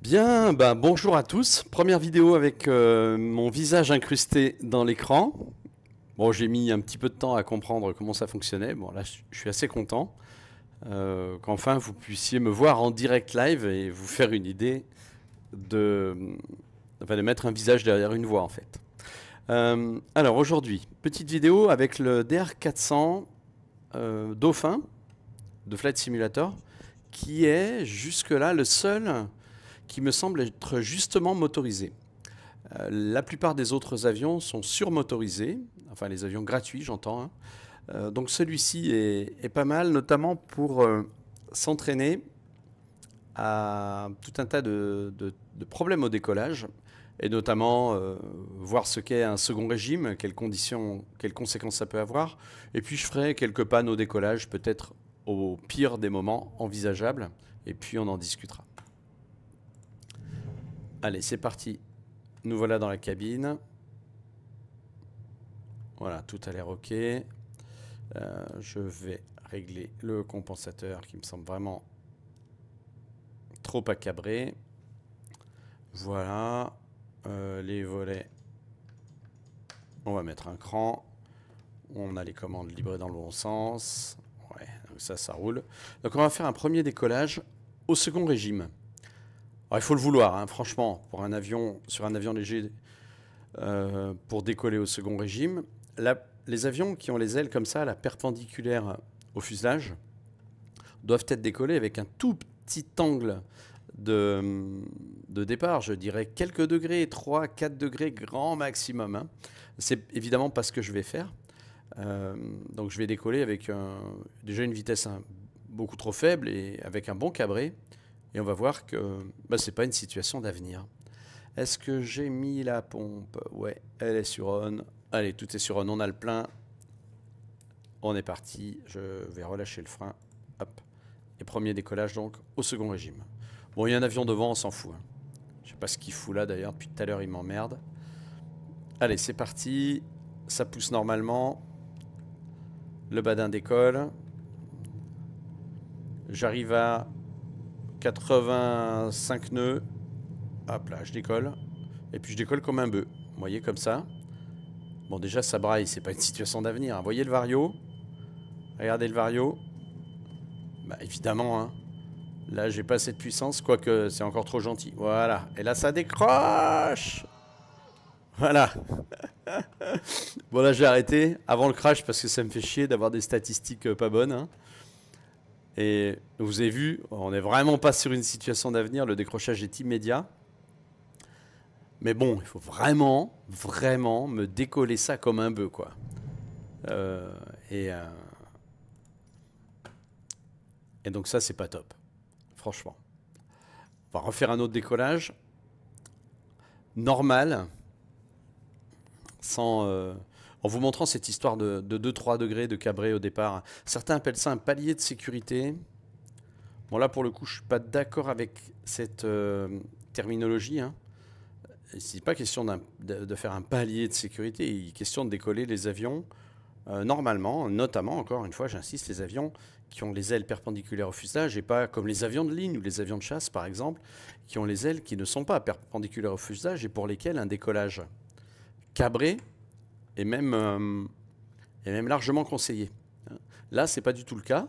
Bien, bonjour à tous. Première vidéo avec mon visage incrusté dans l'écran. Bon, j'ai mis un petit peu de temps à comprendre comment ça fonctionnait. Bon, là, je suis assez content qu'enfin vous puissiez me voir en direct live et vous faire une idée de mettre un visage derrière une voix en fait. Alors aujourd'hui, petite vidéo avec le DR400 Dauphin de Flight Simulator qui est jusque-là le seul qui me semble être justement motorisé. La plupart des autres avions sont surmotorisés, enfin les avions gratuits j'entends. Donc celui-ci est pas mal, notamment pour s'entraîner à tout un tas de problèmes au décollage, et notamment voir ce qu'est un second régime, quelles conditions, quelles conséquences ça peut avoir. Et puis je ferai quelques pannes au décollage, peut-être au pire des moments envisageables, et puis on en discutera. Allez, c'est parti. Nous voilà dans la cabine. Voilà, tout a l'air OK. Je vais régler le compensateur qui me semble vraiment trop accabré. Voilà. Les volets. On va mettre un cran. On a les commandes libres dans le bon sens. Ouais, donc ça roule. Donc on va faire un premier décollage au second régime. Alors, il faut le vouloir, hein, franchement, pour un avion, sur un avion léger, pour décoller au second régime. Les avions qui ont les ailes comme ça, la perpendiculaire au fuselage, doivent être décollés avec un tout petit angle de départ, je dirais quelques degrés, 3-4 degrés grand maximum. Hein. C'est évidemment pas ce que je vais faire. Donc je vais décoller avec déjà une vitesse beaucoup trop faible et avec un bon cabré. Et on va voir que c'est pas une situation d'avenir. Est-ce que j'ai mis la pompe? Ouais, elle est sur on. Allez, tout est sur on, on a le plein. On est parti, je vais relâcher le frein. Hop. Et premier décollage donc au second régime. Bon, il y a un avion devant, on s'en fout. Hein. Je sais pas ce qu'il fout là d'ailleurs, depuis tout à l'heure il m'emmerde. Allez, c'est parti. Ça pousse normalement. Le badin décolle. J'arrive à 85 nœuds. Hop là, je décolle. Et puis je décolle comme un bœuf. Vous voyez, comme ça. Bon, déjà, ça braille, c'est pas une situation d'avenir. Vous voyez le vario? Regardez le vario. Bah, évidemment, hein. Là, j'ai pas assez de puissance, quoique c'est encore trop gentil. Voilà. Et là, ça décroche. Voilà. Bon, là, j'ai arrêté avant le crash parce que ça me fait chier d'avoir des statistiques pas bonnes. Hein. Et vous avez vu, on n'est vraiment pas sur une situation d'avenir. Le décrochage est immédiat. Mais bon, il faut vraiment, vraiment me décoller ça comme un bœuf, quoi. Et donc ça, c'est pas top. Franchement. On va refaire un autre décollage. Normal. Sans... en vous montrant cette histoire de 2-3 degrés de cabré au départ. Certains appellent ça un palier de sécurité. Bon, là, pour le coup, je ne suis pas d'accord avec cette terminologie. Hein. Il n'est pas question de faire un palier de sécurité. Il est question de décoller les avions normalement, notamment, encore une fois, j'insiste, les avions qui ont les ailes perpendiculaires au fuselage et pas comme les avions de ligne ou les avions de chasse, par exemple, qui ont les ailes qui ne sont pas perpendiculaires au fuselage et pour lesquelles un décollage cabré est même largement conseillé. Là, ce n'est pas du tout le cas.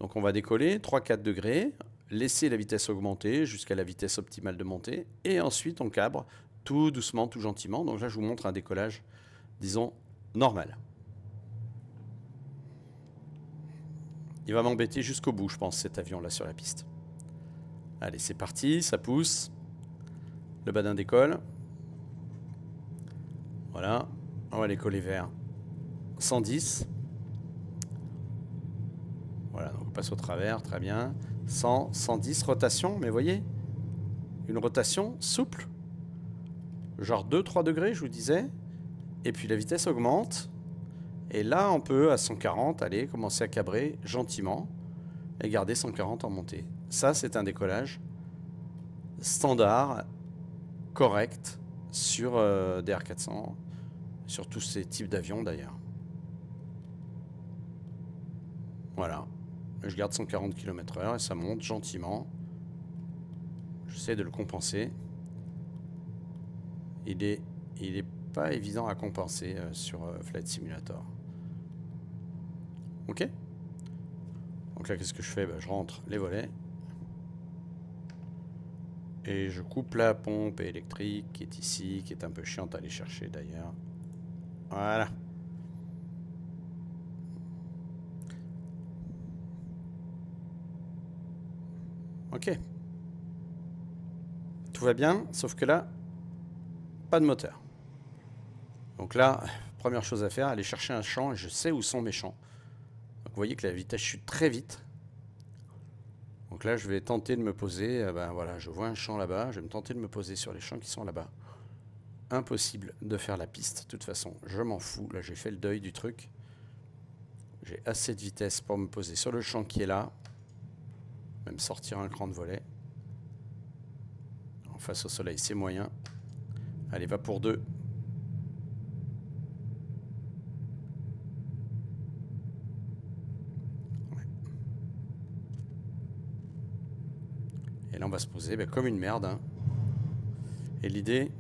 Donc on va décoller 3-4 degrés, laisser la vitesse augmenter jusqu'à la vitesse optimale de montée, et ensuite on cabre tout doucement, tout gentiment. Donc là, je vous montre un décollage, disons, normal. Il va m'embêter jusqu'au bout, je pense, cet avion-là sur la piste. Allez, c'est parti, ça pousse. Le badin décolle. Voilà, on va décoller vers 110. Voilà, donc on passe au travers, très bien. 100, 110, rotation, mais vous voyez, une rotation souple. Genre 2-3 degrés, je vous disais. Et puis la vitesse augmente. Et là, on peut, à 140, aller commencer à cabrer gentiment et garder 140 en montée. Ça, c'est un décollage standard, correct, sur DR400, sur tous ces types d'avions d'ailleurs. Voilà. Je garde 140 km/h et ça monte gentiment. J'essaie de le compenser. Il est pas évident à compenser sur Flight Simulator. Ok. Donc là, qu'est-ce que je fais? Je rentre les volets. Et je coupe la pompe électrique qui est ici, qui est un peu chiante à aller chercher d'ailleurs. Voilà. Ok. Tout va bien, sauf que là, pas de moteur. Donc là, première chose à faire, aller chercher un champ, et je sais où sont mes champs. Donc vous voyez que la vitesse chute très vite. Donc là, je vais tenter de me poser, ben voilà, je vois un champ là-bas, je vais me tenter de me poser sur les champs qui sont là-bas. Impossible de faire la piste, de toute façon, je m'en fous. Là, j'ai fait le deuil du truc. J'ai assez de vitesse pour me poser sur le champ qui est là. Même sortir un cran de volet. En face au soleil, c'est moyen. Allez, va pour deux. Ouais. Et là, on va se poser comme une merde. Hein. Et l'idée...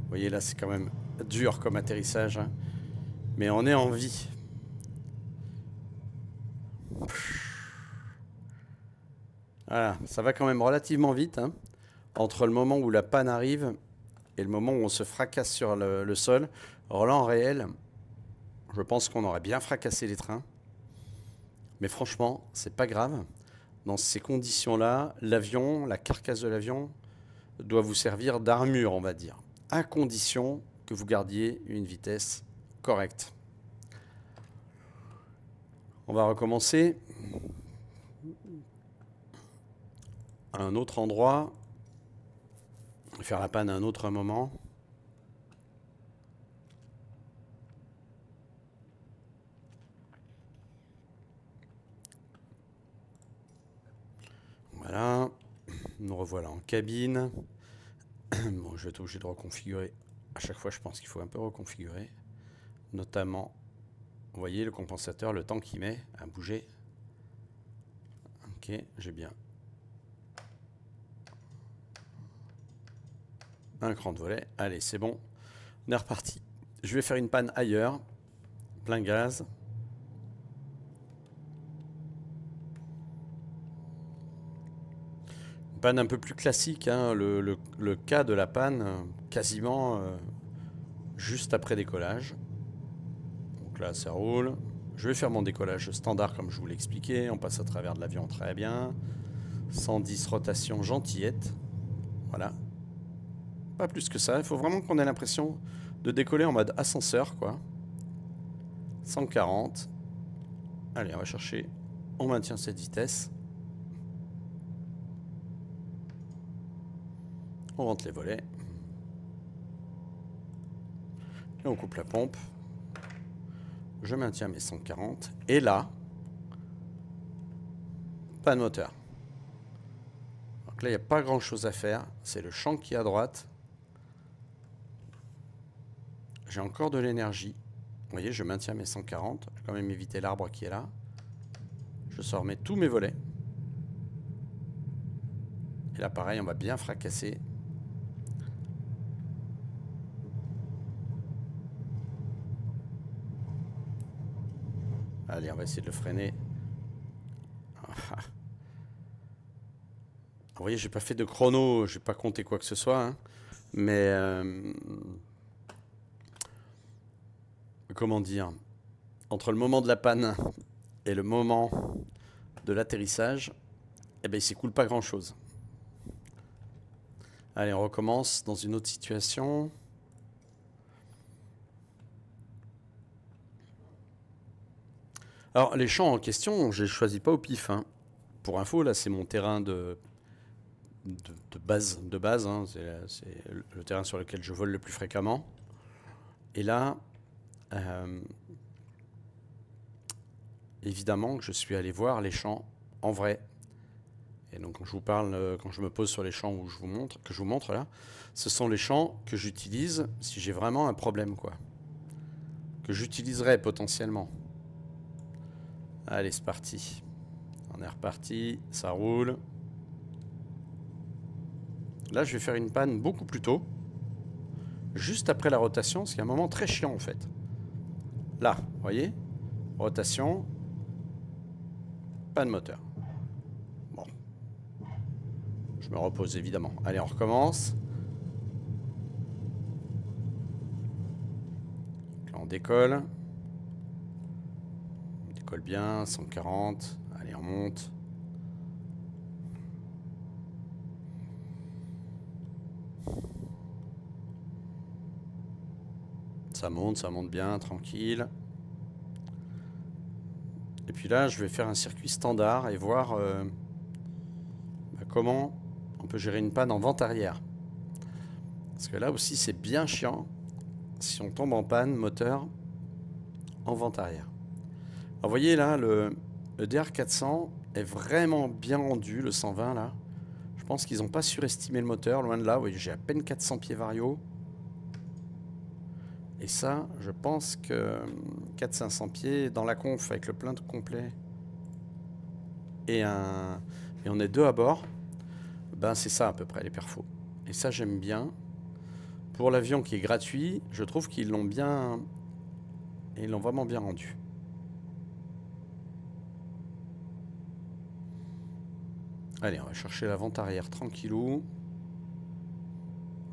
Vous voyez, là, c'est quand même dur comme atterrissage. Hein. Mais on est en vie. Voilà, ça va quand même relativement vite. Hein. Entre le moment où la panne arrive et le moment où on se fracasse sur le sol. Alors là, en réel, je pense qu'on aurait bien fracassé les trains. Mais franchement, c'est pas grave. Dans ces conditions-là, l'avion, la carcasse de l'avion, doit vous servir d'armure, on va dire. À condition que vous gardiez une vitesse correcte. On va recommencer. À un autre endroit. Faire la panne à un autre moment. Voilà. Nous revoilà en cabine. Bon, je vais être obligé de reconfigurer. À chaque fois, je pense qu'il faut un peu reconfigurer. Notamment, vous voyez le compensateur, le temps qu'il met à bouger. Ok, j'ai bien un cran de volet. Allez, c'est bon. On est reparti. Je vais faire une panne ailleurs. Plein gaz. Une panne un peu plus classique. Hein, le cas de la panne, quasiment juste après décollage. Donc là, ça roule. Je vais faire mon décollage standard comme je vous l'ai expliqué. On passe à travers de l'avion très bien. 110 rotations gentillettes. Voilà. Pas plus que ça. Il faut vraiment qu'on ait l'impression de décoller en mode ascenseur, quoi. 140. Allez, on va chercher. On maintient cette vitesse. On rentre les volets. Et on coupe la pompe. Je maintiens mes 140. Et là, pas de moteur. Donc là, il n'y a pas grand chose à faire. C'est le champ qui est à droite. J'ai encore de l'énergie. Vous voyez, je maintiens mes 140. Je vais quand même éviter l'arbre qui est là. Je sors tous mes volets. Et là, pareil, on va bien fracasser. Allez, on va essayer de le freiner. Vous voyez, j'ai pas fait de chrono, j'ai pas compté quoi que ce soit. Hein. Mais... comment dire? Entre le moment de la panne et le moment de l'atterrissage, eh ben, il s'écoule pas grand-chose. Allez, on recommence dans une autre situation. Alors, les champs en question, je les choisis pas au pif. Hein. Pour info, là, c'est mon terrain de base. Hein. C'est le terrain sur lequel je vole le plus fréquemment. Et là, évidemment que je suis allé voir les champs en vrai. Et donc, quand je vous parle, quand je me pose sur les champs que je vous montre là, ce sont les champs que j'utilise si j'ai vraiment un problème, quoi. Que j'utiliserais potentiellement. Allez, c'est parti. On est reparti, ça roule. Là, je vais faire une panne beaucoup plus tôt. Juste après la rotation, c'est un moment très chiant en fait. Là, vous voyez? Rotation. Panne moteur. Bon. Je me repose évidemment. Allez, on recommence. Là, on décolle. On décolle bien. 140. Allez, on monte. Ça monte bien, tranquille. Et puis là, je vais faire un circuit standard et voir comment on peut gérer une panne en vente arrière. Parce que là aussi, c'est bien chiant si on tombe en panne moteur en vente arrière. Alors, vous voyez là, le DR400 est vraiment bien rendu, le 120 là. Je pense qu'ils n'ont pas surestimé le moteur, loin de là. Vous voyez, j'ai à peine 400 pieds vario. Et ça, je pense que 400-500 pieds dans la conf avec le plein de complet et on est deux à bord, ben c'est ça à peu près les perfos. Et ça j'aime bien. Pour l'avion qui est gratuit, je trouve qu'ils l'ont bien, ils l'ont vraiment bien rendu. Allez, on va chercher la vente arrière tranquillou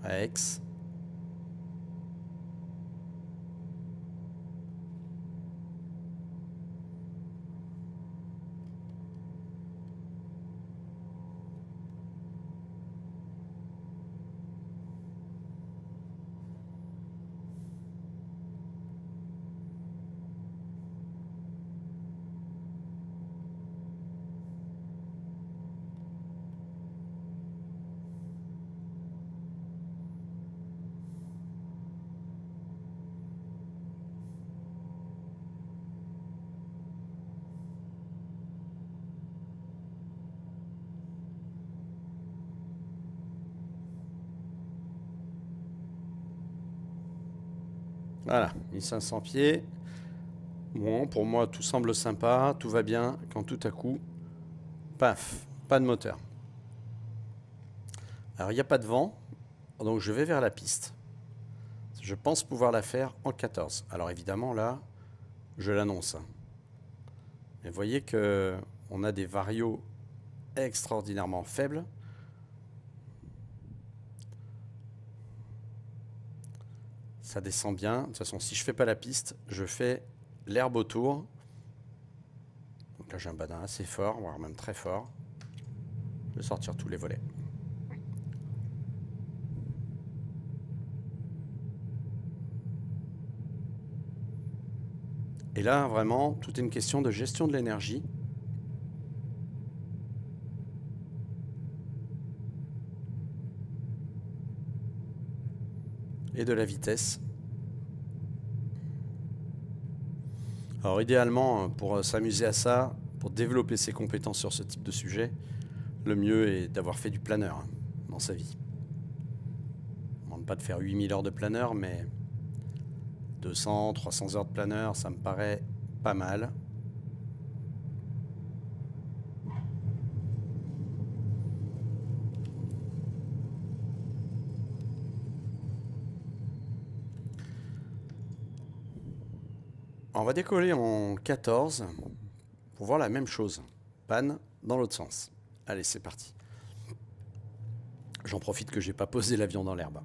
à Aix. Voilà, 1500 pieds. Bon, pour moi, tout semble sympa, tout va bien, quand tout à coup, paf, pas de moteur. Alors, il n'y a pas de vent, donc je vais vers la piste. Je pense pouvoir la faire en 14. Alors, évidemment, là, je l'annonce. Mais vous voyez qu'on a des varios extraordinairement faibles. Ça descend bien. De toute façon, si je fais pas la piste, je fais l'herbe autour. Donc là, j'ai un badin assez fort, voire même très fort. Je vais sortir tous les volets. Et là, vraiment, tout est une question de gestion de l'énergie. Et de la vitesse. Alors idéalement, pour s'amuser à ça, pour développer ses compétences sur ce type de sujet, le mieux est d'avoir fait du planeur dans sa vie. On ne demande pas de faire 8000 heures de planeur, mais 200, 300 heures de planeur, ça me paraît pas mal. On va décoller en 14 pour voir la même chose. Panne dans l'autre sens. Allez, c'est parti. J'en profite que j'ai pas posé l'avion dans l'herbe.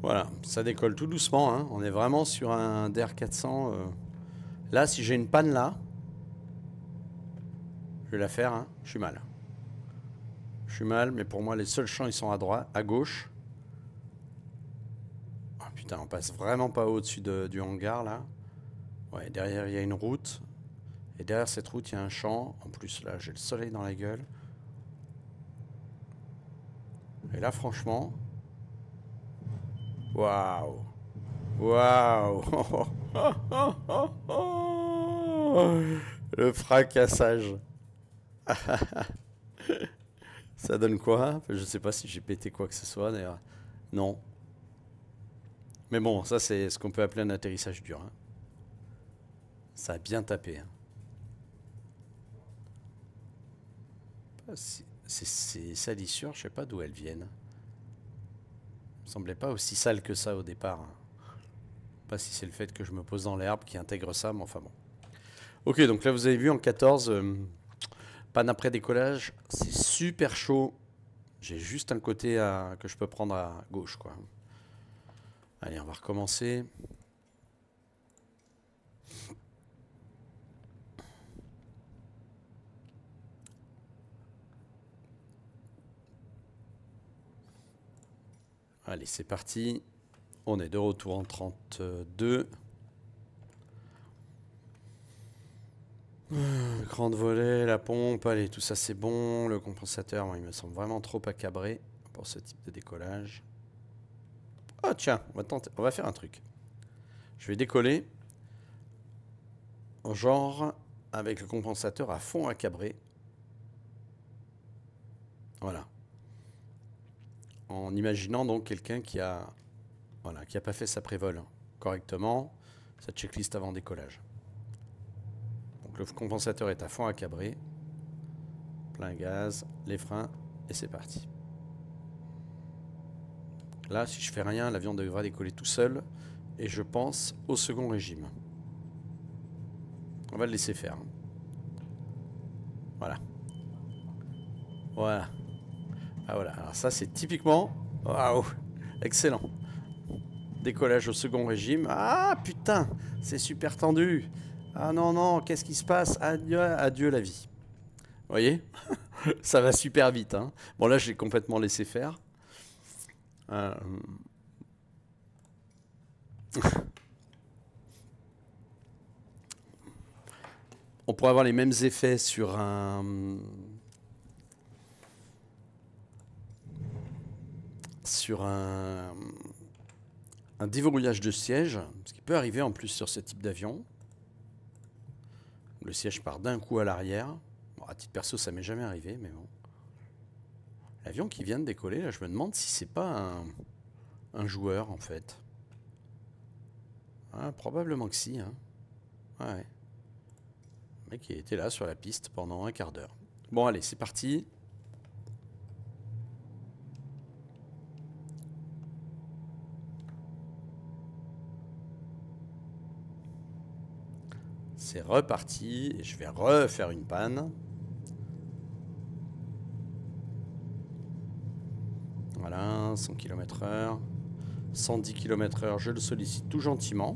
Voilà, ça décolle tout doucement, hein. On est vraiment sur un DR400. Là, si j'ai une panne là, je vais la faire, hein. Je suis mal. Je suis mal, mais pour moi, les seuls champs, ils sont à droite, à gauche. Oh putain, on passe vraiment pas au-dessus du hangar, là. Ouais, derrière, il y a une route. Et derrière cette route, il y a un champ. En plus, là, j'ai le soleil dans la gueule. Et là, franchement... Waouh! Waouh! Le fracassage. Ça donne quoi? Je sais pas si j'ai pété quoi que ce soit d'ailleurs. Non. Mais bon, ça c'est ce qu'on peut appeler un atterrissage dur, hein. Ça a bien tapé, hein. Ces salissures, je sais pas d'où elles viennent. Ça me semblait pas aussi sale que ça au départ, hein. Pas si c'est le fait que je me pose dans l'herbe qui intègre ça, mais enfin bon. Ok, donc là vous avez vu en 14, panne après décollage, c'est super chaud. J'ai juste un côté que je peux prendre à gauche, quoi. Allez, on va recommencer. Allez, c'est parti. On est de retour en 32. Grande volée, la pompe, allez, tout ça c'est bon. Le compensateur, moi, il me semble vraiment trop accabré pour ce type de décollage. Oh tiens, on va faire un truc. Je vais décoller, genre avec le compensateur à fond accabré. Voilà. En imaginant donc quelqu'un qui a, voilà, qui a pas fait sa prévol correctement, sa checklist avant décollage. Donc le compensateur est à fond accabré, plein gaz, les freins, et c'est parti. Là, si je fais rien, l'avion devra décoller tout seul, et je pense au second régime. On va le laisser faire. Voilà. Voilà. Ah voilà, alors ça c'est typiquement... Waouh, excellent. Décollage au second régime. Ah putain, c'est super tendu. Ah non, non, qu'est-ce qui se passe? Adieu, adieu la vie. Vous voyez? Ça va super vite, hein. Bon là, je l'ai complètement laissé faire. On pourrait avoir les mêmes effets sur un déverrouillage de siège, ce qui peut arriver en plus sur ce type d'avion. Le siège part d'un coup à l'arrière. Bon, à titre perso, ça m'est jamais arrivé, mais bon. L'avion qui vient de décoller, là, je me demande si c'est pas un joueur, en fait. Ah, probablement que si, hein. Ouais. Le mec qui était là sur la piste pendant un quart d'heure. Bon, allez, c'est parti. C'est reparti. Et je vais refaire une panne. Voilà, 100 km/h. 110 km/h, je le sollicite tout gentiment.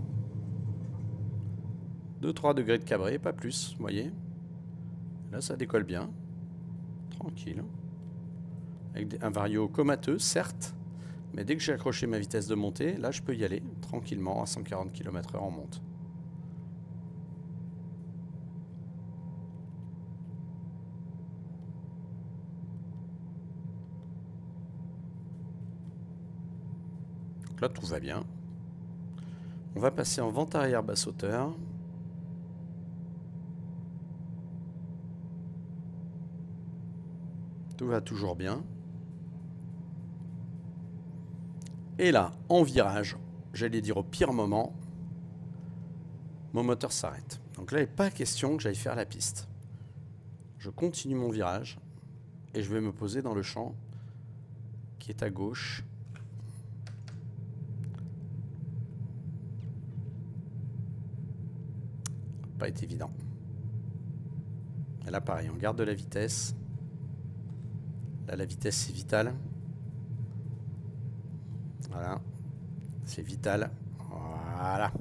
2-3 degrés de cabré, pas plus, vous voyez. Là, ça décolle bien. Tranquille. Avec un vario comateux, certes. Mais dès que j'ai accroché ma vitesse de montée, là, je peux y aller tranquillement à 140 km/h en monte. Donc là, tout va bien. On va passer en vente arrière basse hauteur. Tout va toujours bien. Et là, en virage, j'allais dire au pire moment, mon moteur s'arrête. Donc là, il n'est pas question que j'aille faire la piste. Je continue mon virage et je vais me poser dans le champ qui est à gauche. Pas été évident. Et là, pareil, on garde de la vitesse. Là, la vitesse, c'est vital. Voilà. C'est vital. Voilà.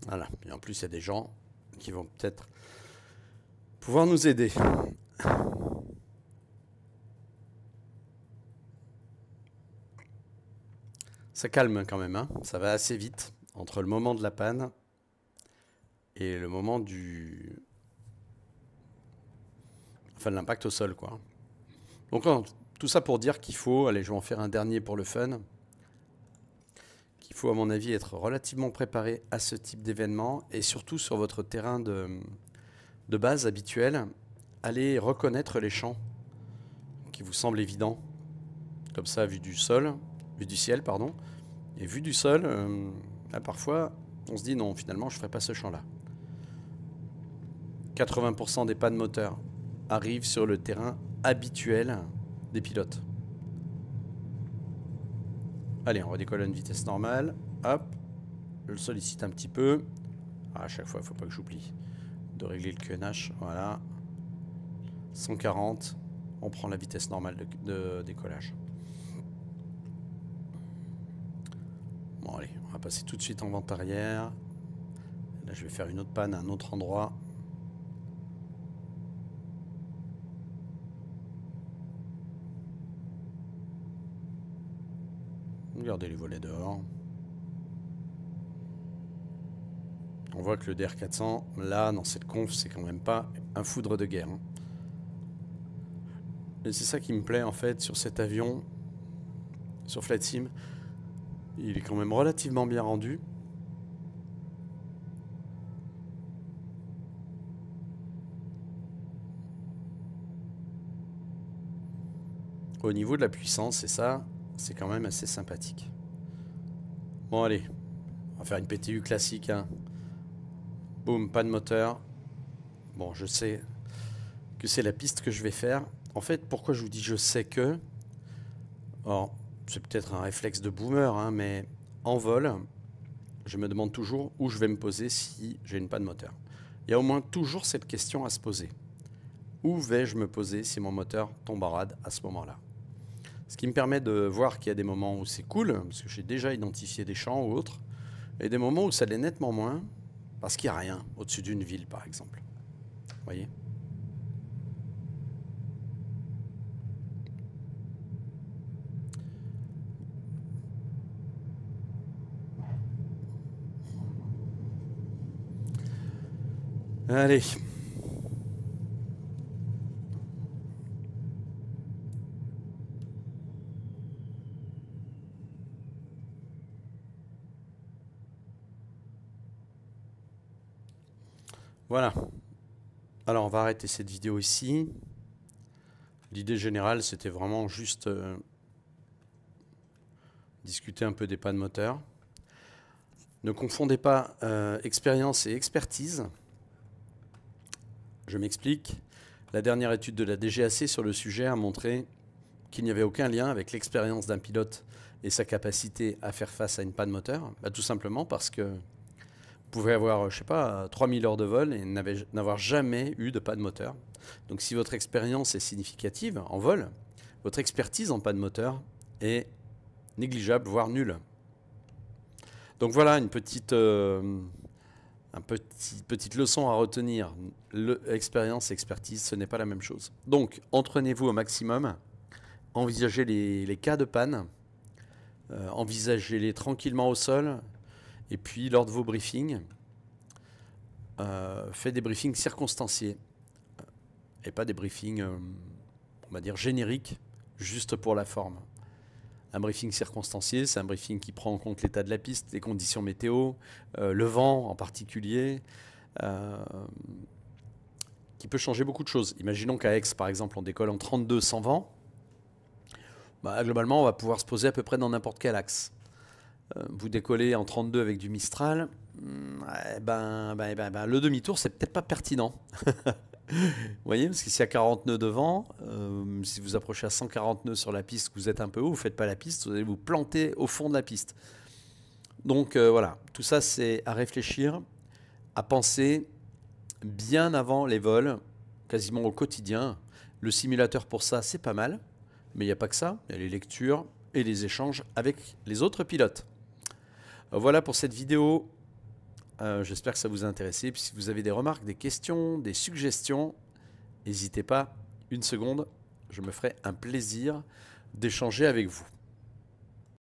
Voilà, et en plus il y a des gens qui vont peut-être pouvoir nous aider. Ça calme quand même, hein. Ça va assez vite entre le moment de la panne et le moment du... Enfin, de l'impact au sol, quoi. Donc, tout ça pour dire qu'il faut... Allez, je vais en faire un dernier pour le fun. Qu'il faut, à mon avis, être relativement préparé à ce type d'événement et surtout sur votre terrain de base habituel, allez reconnaître les champs qui vous semblent évidents. Comme ça, vu du sol, vu du ciel, pardon. Et vu du sol, là, parfois, on se dit non, finalement, je ne ferai pas ce champ-là. 80% des pannes moteurs arrivent sur le terrain habituel des pilotes. Allez, on redécolle à une vitesse normale. Hop, je le sollicite un petit peu. Ah, à chaque fois, il ne faut pas que j'oublie de régler le QNH. Voilà. 140. On prend la vitesse normale de décollage. Bon, allez, on va passer tout de suite en vente arrière. Là, je vais faire une autre panne à un autre endroit. Regardez les volets dehors. On voit que le DR400, là, dans cette conf, c'est quand même pas un foudre de guerre. Hein. Et c'est ça qui me plaît, en fait, sur cet avion, sur Flight Sim. Il est quand même relativement bien rendu. Au niveau de la puissance, et ça, c'est quand même assez sympathique. Bon, allez, on va faire une PTU classique. Hein. Boum, pas de moteur. Bon, je sais que c'est la piste que je vais faire. En fait, pourquoi je vous dis je sais que... Alors, c'est peut-être un réflexe de boomer, hein, mais en vol, je me demande toujours où je vais me poser si j'ai une panne moteur. Il y a au moins toujours cette question à se poser. Où vais-je me poser si mon moteur tombe en rade à ce moment-là? Ce qui me permet de voir qu'il y a des moments où c'est cool, parce que j'ai déjà identifié des champs ou autres, et des moments où ça l'est nettement moins, parce qu'il n'y a rien au-dessus d'une ville, par exemple. Vous voyez ? Allez. Voilà. Alors, on va arrêter cette vidéo ici. L'idée générale, c'était vraiment juste discuter un peu des pannes moteurs. Ne confondez pas expérience et expertise. Je m'explique. La dernière étude de la DGAC sur le sujet a montré qu'il n'y avait aucun lien avec l'expérience d'un pilote et sa capacité à faire face à une panne moteur. Bah, tout simplement parce que vous pouvez avoir, je sais pas, 3000 heures de vol et n'avoir jamais eu de panne moteur. Donc si votre expérience est significative en vol, votre expertise en panne moteur est négligeable, voire nulle. Donc voilà une petite leçon à retenir. Expérience et expertise, ce n'est pas la même chose. Donc, entraînez-vous au maximum. Envisagez les cas de panne. Envisagez-les tranquillement au sol. Et puis, lors de vos briefings, faites des briefings circonstanciés. Et pas des briefings, on va dire, génériques, juste pour la forme. Un briefing circonstancié, c'est un briefing qui prend en compte l'état de la piste, les conditions météo, le vent en particulier, qui peut changer beaucoup de choses. Imaginons qu'à Aix, par exemple, on décolle en 32 sans vent. Bah, globalement, on va pouvoir se poser à peu près dans n'importe quel axe. Vous décollez en 32 avec du Mistral, le demi-tour, c'est peut-être pas pertinent. Vous voyez, parce que s'il y a 40 nœuds devant, si vous approchez à 140 nœuds sur la piste, que vous êtes un peu haut, vous ne faites pas la piste, vous allez vous planter au fond de la piste. Donc voilà, tout ça c'est à réfléchir, à penser bien avant les vols, quasiment au quotidien. Le simulateur pour ça, c'est pas mal, mais il n'y a pas que ça, il y a les lectures et les échanges avec les autres pilotes. Voilà pour cette vidéo J'espère que ça vous a intéressé. Puis si vous avez des remarques, des questions, des suggestions, n'hésitez pas une seconde. Je me ferai un plaisir d'échanger avec vous.